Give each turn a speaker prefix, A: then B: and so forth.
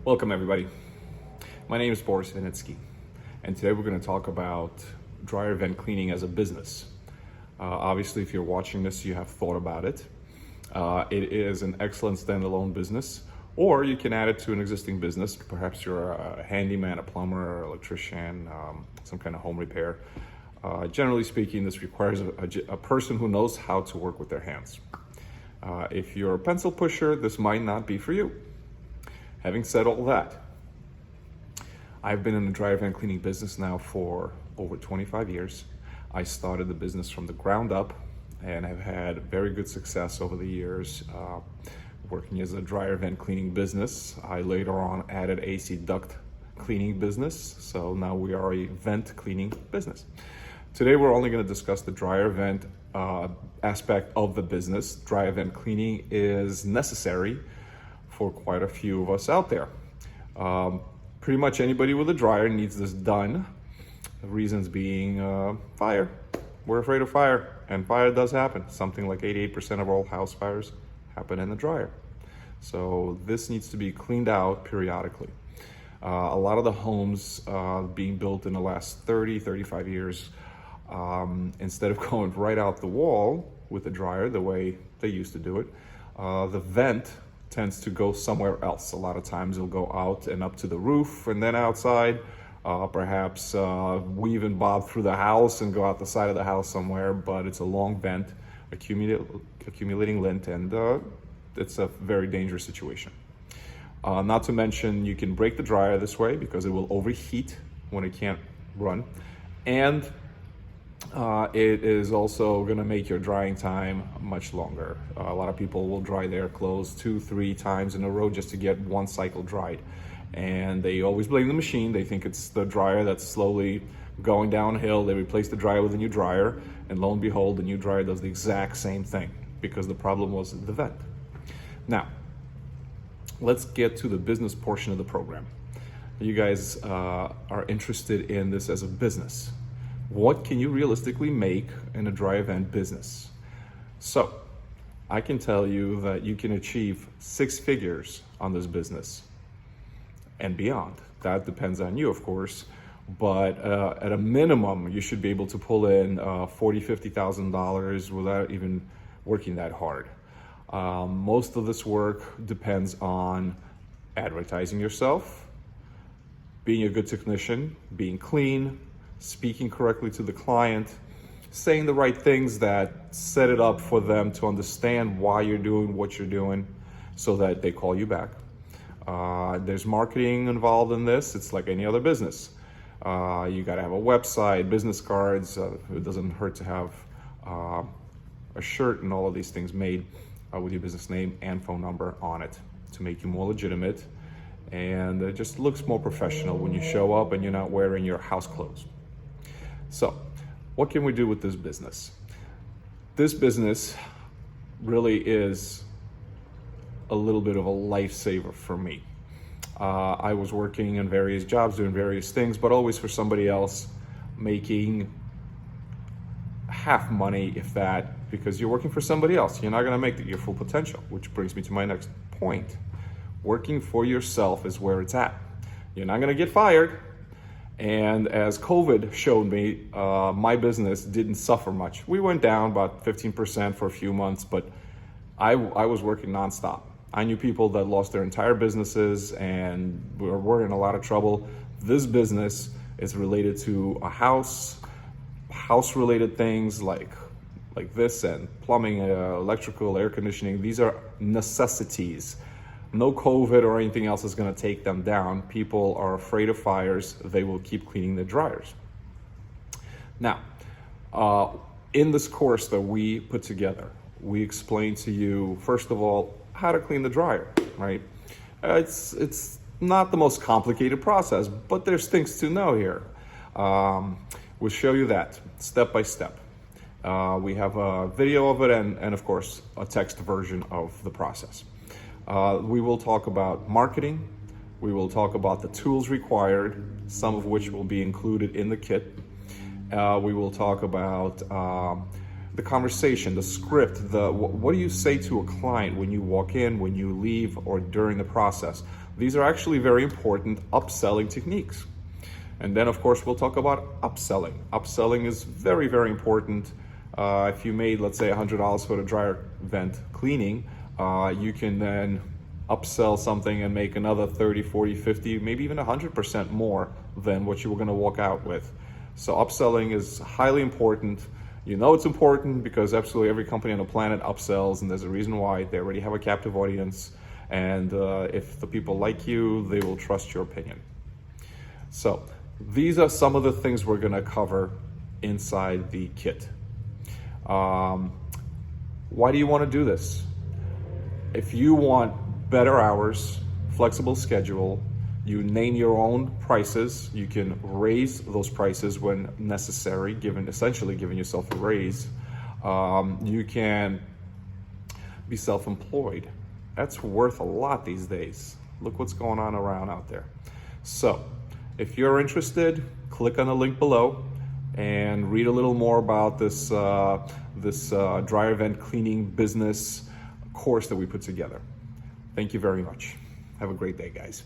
A: Welcome everybody. My name is Boris Vinitsky, and today we're going to talk about dryer vent cleaning as a business. Obviously, if you're watching this, you have thought about it. It is an excellent standalone business, or you can add it to an existing business. Perhaps you're a handyman, a plumber, electrician, some kind of home repair. Generally speaking, this requires a person who knows how to work with their hands. If you're a pencil pusher, this might not be for you. Having said all that, I've been in the dryer vent cleaning business now for over 25 years. I started the business from the ground up and have had very good success over the years working as a dryer vent cleaning business. I later on added AC duct cleaning business, so now we are a vent cleaning business. Today we're only going to discuss the dryer vent aspect of the business. Dryer vent cleaning is necessary for quite a few of us out there. Pretty much anybody with a dryer needs this done. The reasons being fire. We're afraid of fire, and fire does happen. Something like 88% of all house fires happen in the dryer. So this needs to be cleaned out periodically. A lot of the homes being built in the last 35 years, instead of going right out the wall with the dryer the way they used to do it, the vent tends to go somewhere else. A lot of times it'll go out and up to the roof and then outside. Perhaps weave and bob through the house and go out the side of the house somewhere, but it's a long vent, accumulating lint, and it's a very dangerous situation. Not to mention, you can break the dryer this way because it will overheat when it can't run. And it is also going to make your drying time much longer. A lot of people will dry their clothes 2-3 times in a row just to get one cycle dried. And they always blame the machine. They think it's the dryer that's slowly going downhill. They replace the dryer with a new dryer, and lo and behold, the new dryer does the exact same thing because the problem was the vent. Now, let's get to the business portion of the program. You guys are interested in this as a business. What can you realistically make in a dryer vent business? So, I can tell you that you can achieve 6 figures on this business and beyond. That depends on you, of course, but at a minimum, you should be able to pull in $40,000-$50,000 without even working that hard. Most of this work depends on advertising yourself, being a good technician, being clean, speaking correctly to the client, saying the right things that set it up for them to understand why you're doing what you're doing so that they call you back. There's marketing involved in this. It's like any other business. You got to have a website, business cards. It doesn't hurt to have a shirt and all of these things made with your business name and phone number on it to make you more legitimate. And it just looks more professional when you show up and you're not wearing your house clothes. So, what can we do with this business? This business really is a little bit of a lifesaver for me. I was working in various jobs, doing various things, but always for somebody else, making half money, if that, because you're working for somebody else. You're not going to make your full potential, which brings me to my next point. Working for yourself is where it's at. You're not going to get fired. And as COVID showed me, my business didn't suffer much. We went down about 15% for a few months, but I was working nonstop. I knew people that lost their entire businesses and were in a lot of trouble. This business is related to a house-related things like this, and plumbing, electrical, air conditioning. These are necessities. No COVID or anything else is going to take them down. People are afraid of fires. They will keep cleaning their dryers. Now, in this course that we put together, we explain to you, first of all, how to clean the dryer, right? It's not the most complicated process, but there's things to know here. We'll show you that step by step. We have a video of it and of course, a text version of the process. We will talk about marketing. We will talk about the tools required, some of which will be included in the kit. We will talk about the conversation, the script, what do you say to a client when you walk in, when you leave, or during the process. These are actually very important upselling techniques. And then, of course, we'll talk about upselling. Upselling is very, very important. If you made, let's say, $100 for the dryer vent cleaning, you can then upsell something and make another 30, 40, 50, maybe even 100% more than what you were going to walk out with. So upselling is highly important. You know it's important because absolutely every company on the planet upsells, and there's a reason why. They already have a captive audience, and if the people like you, they will trust your opinion. So these are some of the things we're going to cover inside the kit. Why do you want to do this? If you want better hours, flexible schedule, you name your own prices. You can raise those prices when necessary, essentially giving yourself a raise. You can be self-employed. That's worth a lot these days. Look what's going on around out there. So if you're interested, click on the link below and read a little more about this dryer vent cleaning business course that we put together. Thank you very much. Have a great day, guys.